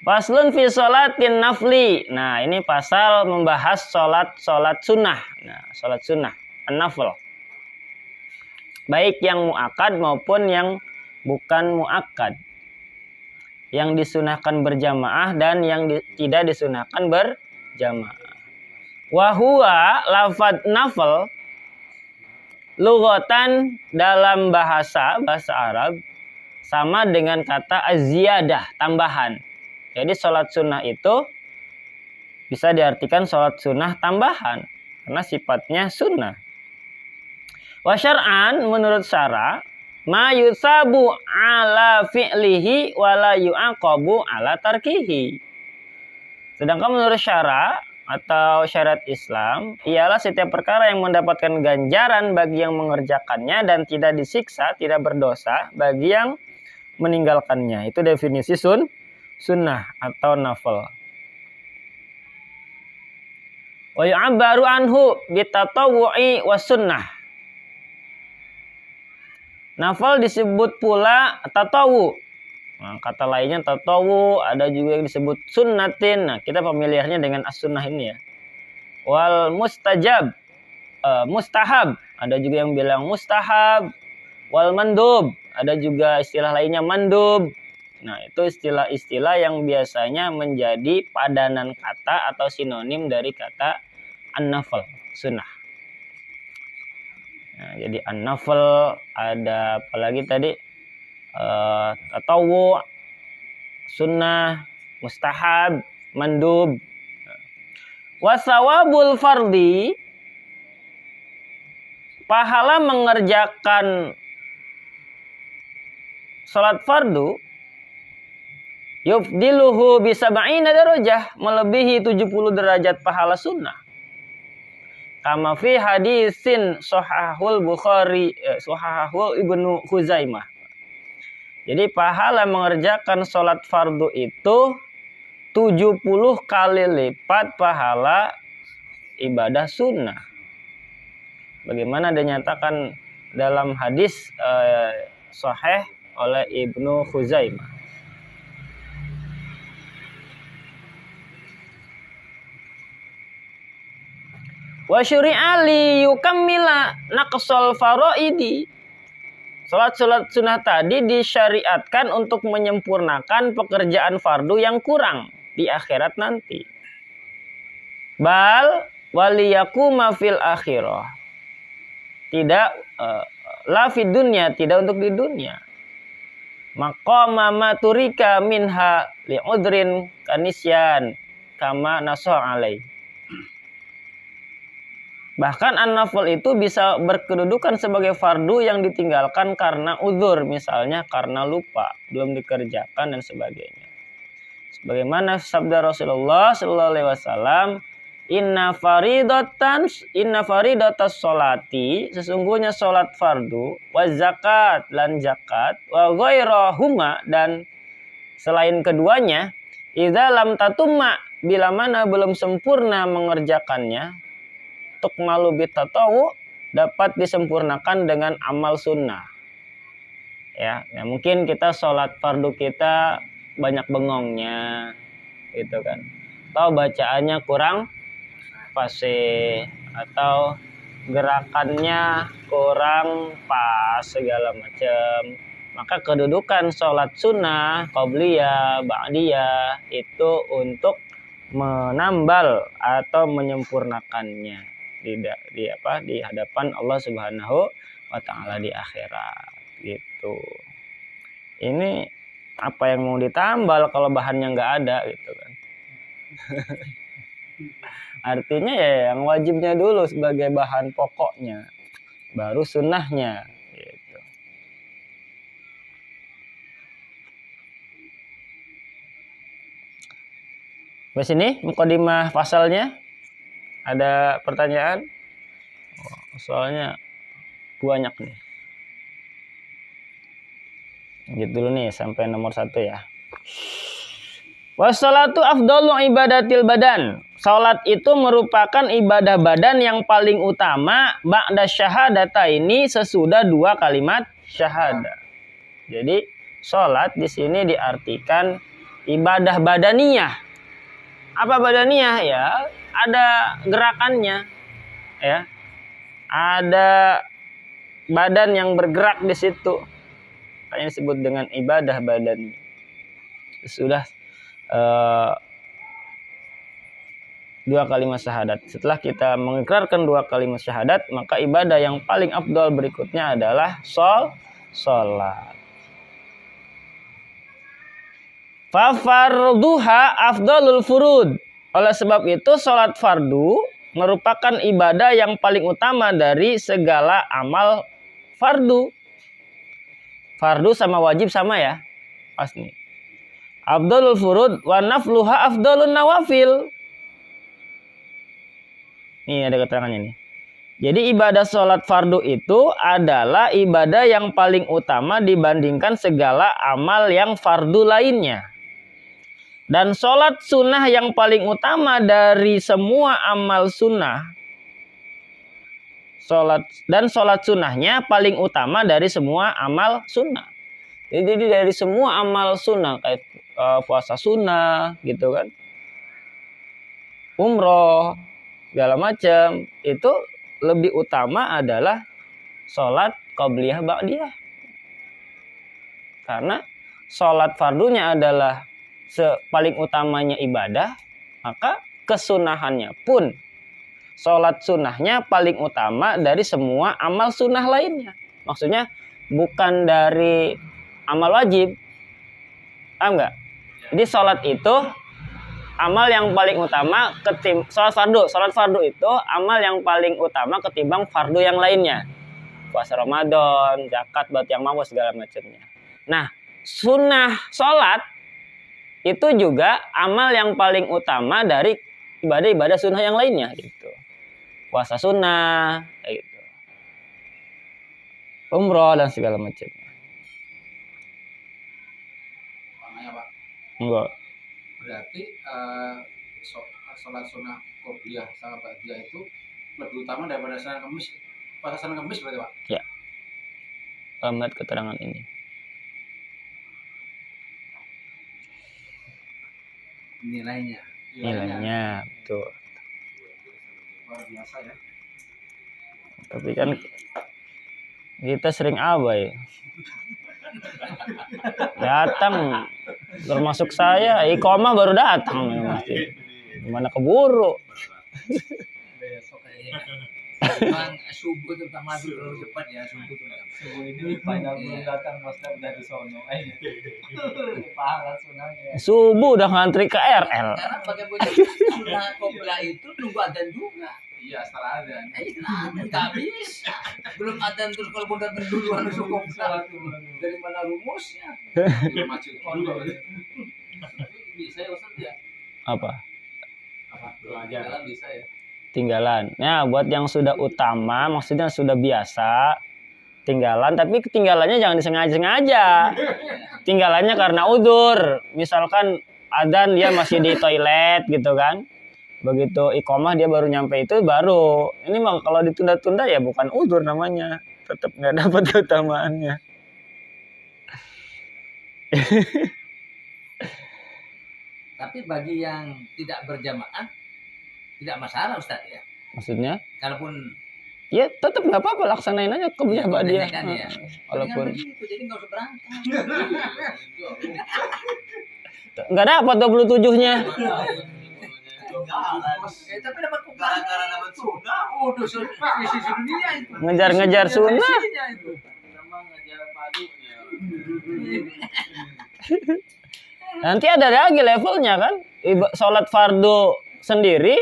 Faslun fi sholatin nafli. Nah, ini pasal membahas sholat sunnah. Nah, sholat sunnah, an-nafl. Baik yang muakkad maupun yang bukan muakkad. Yang disunahkan berjamaah dan yang tidak disunahkan berjamaah. Wa huwa lafadz nafl lughatan dalam bahasa Arab sama dengan kata az-ziyadah, tambahan. Jadi sholat sunnah itu bisa diartikan sholat sunnah tambahan karena sifatnya sunnah. Wa syar'an, menurut syara, ma yusabu ala fi'lihi wa la yu'aqabu ala tarkihi. Sedangkan menurut syara atau syariat Islam ialah setiap perkara yang mendapatkan ganjaran bagi yang mengerjakannya dan tidak disiksa, tidak berdosa bagi yang meninggalkannya. Itu definisi sunnah atau nafl. Wa yu'abbaru anhu bitatawwu'i was sunnah. Nafal disebut pula tatawu. Nah, kata lainnya tatawu, ada juga yang disebut sunnatin. Nah, kita familiarnya dengan as-sunnah ini ya. Wal mustajab, mustahab, ada juga yang bilang mustahab. Wal mandub, ada juga istilah lainnya mandub. Nah, itu istilah-istilah yang biasanya menjadi padanan kata atau sinonim dari kata an-nafl, sunnah. Nah, jadi an-nafl, ada apa lagi tadi? Tatawu, sunnah, mustahab, mandub. Wasawabul fardi, pahala mengerjakan salat fardu, yufdiluhu bisab'ina darajah, melebihi 70 derajat pahala sunnah. Kama fi hadisin sahahul Bukhari, sahahul Ibnu Khuzaimah. Jadi pahala mengerjakan sholat fardu itu 70 kali lipat pahala ibadah sunnah. Bagaimana dinyatakan dalam hadis sahih oleh Ibnu Khuzaimah. Wa syuri'a li yukammila naqsal faraidi. Salat sunnah tadi disyariatkan untuk menyempurnakan pekerjaan fardu yang kurang di akhirat nanti. Bal waliyakuma fil akhirah. Tidak la fid dunya, tidak untuk di dunia. Maqama maturika minha li'udrin kanisyan kama nasah alai. Bahkan an-nafl itu bisa berkedudukan sebagai fardu yang ditinggalkan karena uzur, misalnya karena lupa, belum dikerjakan dan sebagainya. Sebagaimana sabda Rasulullah sallallahu alaihi wasallam, inna faridatas sholati, sesungguhnya salat fardu, wa zakat lan zakat, wa ghairahuma, dan selain keduanya, idza lam tatumma, bila mana belum sempurna mengerjakannya, tukmalu bitatawu, dapat disempurnakan dengan amal sunnah. Ya, mungkin kita sholat fardu kita banyak bengongnya, gitu kan. Atau bacaannya kurang fasih, atau gerakannya kurang pas segala macam. Maka kedudukan sholat sunnah, qabliyah, ba'diyah itu untuk menambal atau menyempurnakannya di hadapan Allah Subhanahu wa taala di akhirat gitu. Ini apa yang mau ditambal kalau bahannya nggak ada gitu kan. Artinya ya yang wajibnya dulu sebagai bahan pokoknya, baru sunnahnya gitu. Di sini mukadimah pasalnya. Ada pertanyaan? Soalnya banyak nih. Gitu dulu nih sampai nomor 1 ya. Wassalatu afdalu ibadatil badan. Salat itu merupakan ibadah badan yang paling utama ba'da syahadata ini, sesudah 2 kalimat syahadah. Jadi salat di sini diartikan ibadah badaniyah. Apa badaniyah ya? Ada gerakannya, ya. Ada badan yang bergerak di situ. Makanya disebut dengan ibadah badaniyah. Sudah dua kalimat syahadat. Setelah kita mengikrarkan dua kalimat syahadat, maka ibadah yang paling afdal berikutnya adalah sholat. Fafarduha afdalul furud. Oleh sebab itu sholat fardu merupakan ibadah yang paling utama dari segala amal fardu. Fardu sama wajib sama ya? Pasti. Afdalul furud wa nafluha afdalun nawafil. Ini ada keterangannya nih. Jadi ibadah sholat fardu itu adalah ibadah yang paling utama dibandingkan segala amal yang fardu lainnya. Dan sholat sunnah yang paling utama dari semua amal sunnah. Sholat sunnahnya paling utama dari semua amal sunnah. Jadi dari semua amal sunnah kayak puasa sunnah gitu kan, umroh segala macam, itu lebih utama adalah sholat qobliyah ba'diyah. Karena sholat fardunya adalah paling utamanya ibadah, maka kesunahannya pun sholat sunnahnya paling utama dari semua amal sunnah lainnya. Maksudnya bukan dari amal wajib. Paham nggak? Jadi sholat itu amal yang paling utama sholat fardu itu amal yang paling utama ketimbang fardu yang lainnya. Puasa Ramadan, zakat, buat yang mampu segala macamnya. Nah, sunnah sholat itu juga amal yang paling utama dari ibadah-ibadah sunnah yang lainnya gitu. Puasa sunnah, gitu. Umroh dan segala macamnya. Pak. Enggak. Berarti sholat sunnah qobliyah sama ba'diyah itu lebih utama daripada Senin Kamis. Puasa Senin Kamis berarti Pak? Ya. Kalau melihat keterangan ini. Nilainya, betul. Luar biasa ya. Tapi kan kita sering abai. Datang, termasuk saya, iqomah baru datang mesti. Gimana keburu? Besok kayaknya. Memang subuh terutama terlalu cepat ya subuh terutama. Subuh ini banyak belum datang pas udah di sono. Pahala sunahnya. Subuh udah ngantri ke RL. Karena bagaimana sunnah qobliyah itu nunggu adzan juga. Iya, setelah adzan. Nggak bisa. Belum adzan terus kalau mau datang duluan cukup salat dari mana rumusnya? Macet juga. Bisa ya Ustaz ya? Apa? Belajar bisa ya. Tinggalan. Nah, buat yang sudah utama, maksudnya sudah biasa, tinggalan, tapi ketinggalannya jangan disengaja-sengaja. Tinggalannya karena udzur. Misalkan adzan dia masih di toilet gitu kan. Begitu iqomah dia baru nyampe itu baru. Ini mah kalau ditunda-tunda ya bukan udzur namanya. Tetap nggak dapat keutamaannya. Tapi bagi yang tidak berjamaah tidak masalah Ustaz ya. Maksudnya? Kalaupun ya tetap nggak apa-apa, laksanain aja qobliyah ba'diyah. kan ya. Walaupun begitu, jadi nggak usah berangkat. nggak dapat 27-nya. Tapi dapat gara-gara dapat sunnah, udah sisi dunia itu. Ngejar-ngejar sunnah. Memang ngejar padunya. Nanti ada lagi levelnya kan. Sholat fardu sendiri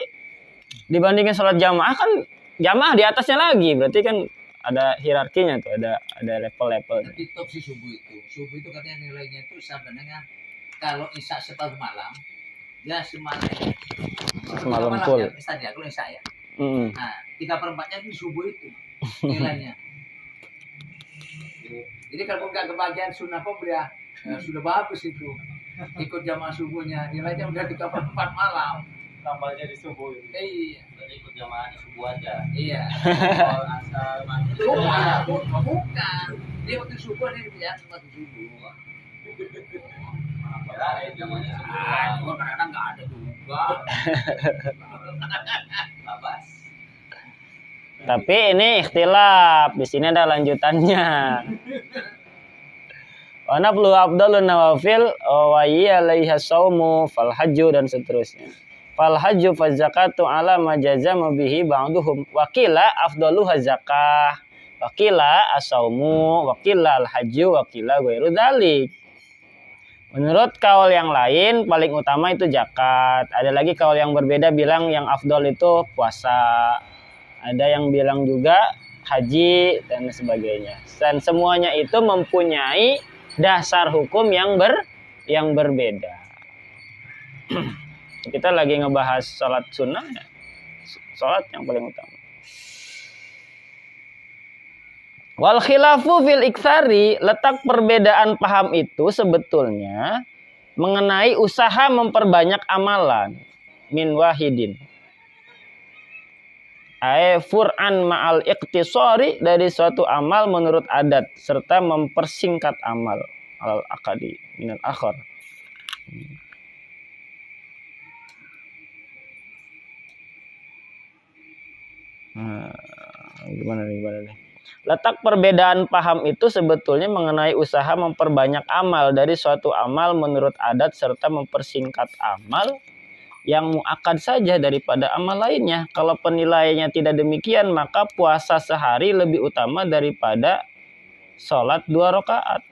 dibandingin sholat jamaah kan, jamaah di atasnya lagi. Berarti kan ada hierarkinya tuh, ada level-levelnya. Tapi top si subuh itu. Subuh itu katanya nilainya itu sama dengan kalau isya separuh malam, ya Semalam full. Ya, misalnya kalau isya ya. Nah, 3/4-nya itu subuh itu nilainya. Jadi kalau nggak kebagian sunnah qobliyah, ya sudah bagus itu. Ikut jamaah subuhnya, nilainya udah 3/4 malam. Tambahnya di subuh itu. Iya. Jadi ikut jamaahnya subuh aja. Iya. Kalau asal maghrib Bukan. Dia waktu subuh dia biasa waktu subuh. Cuma kadang-kadang nggak ada juga. Labas. Tapi ini ikhtilaf. Di sini ada lanjutannya. Wa naflu afdalun nawafil wa alaiha saumu fal hajju dan seterusnya. Fal hajju fa zakatu ala ma jazama bihi ba'duhum wa qila afdaluha zakah wa qila as-saumu wa qila al-hajju wa qila ghairu dzalik. Menurut kaul yang lain paling utama itu zakat. Ada lagi kaul yang berbeda bilang yang afdal itu puasa. Ada yang bilang juga haji dan sebagainya. Dan semuanya itu mempunyai dasar hukum yang berbeda. Kita lagi ngebahas sholat sunnah ya. Sholat yang paling utama. Wal khilafu fil iktsari, letak perbedaan paham itu sebetulnya mengenai usaha memperbanyak amalan min wahidin. Fur'an ma'al iqtisari, dari suatu amal menurut adat serta mempersingkat amal al akadi minal akhar. Gimana nih? Letak perbedaan paham itu sebetulnya mengenai usaha memperbanyak amal dari suatu amal menurut adat serta mempersingkat amal yang muakkad saja daripada amal lainnya. Kalau penilaiannya tidak demikian, maka puasa sehari lebih utama daripada sholat 2 rakaat.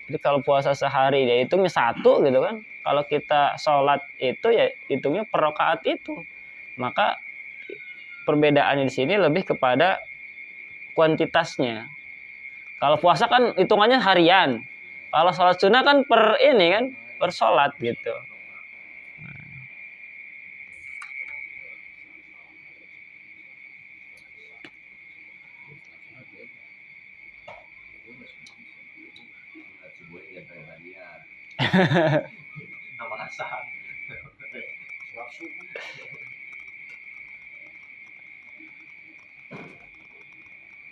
Jadi kalau puasa sehari ya hitungnya 1 gitu kan. Kalau kita sholat itu ya hitungnya per rakaat itu. Maka perbedaannya di sini lebih kepada kuantitasnya. Kalau puasa kan hitungannya harian. Kalau sholat sunnah kan per ini kan, per sholat gitu. Nama asal.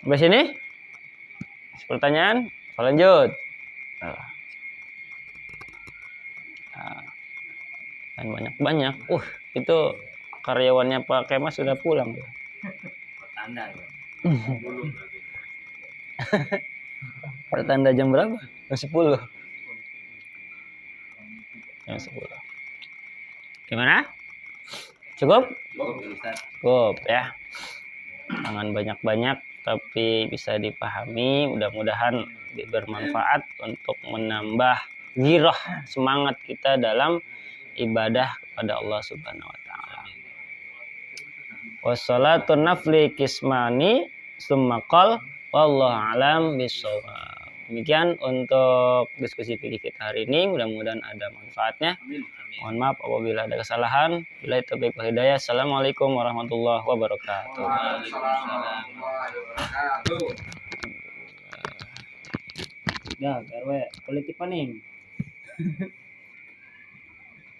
Sampai sini? Pertanyaan? Lanjut. Dan banyak-banyak. Itu karyawannya Pak Kemas sudah pulang. Pertanda ya. Pertanda jam berapa? Jam 10. Jam 10. Gimana? Cukup? Cukup ya. Jangan banyak-banyak tapi bisa dipahami. Mudah-mudahan bermanfaat untuk menambah girah semangat kita dalam ibadah kepada Allah Subhanahu wa taala. Wassalatu nafli kismani summa qal wallahu alam bisawab. Demikian untuk diskusi fikih kita hari ini, mudah-mudahan ada manfaatnya. Mohon maaf apabila ada kesalahan. Bila itu baik hidayah. Assalamualaikum warahmatullahi wabarakatuh. Ya, RW politik paning.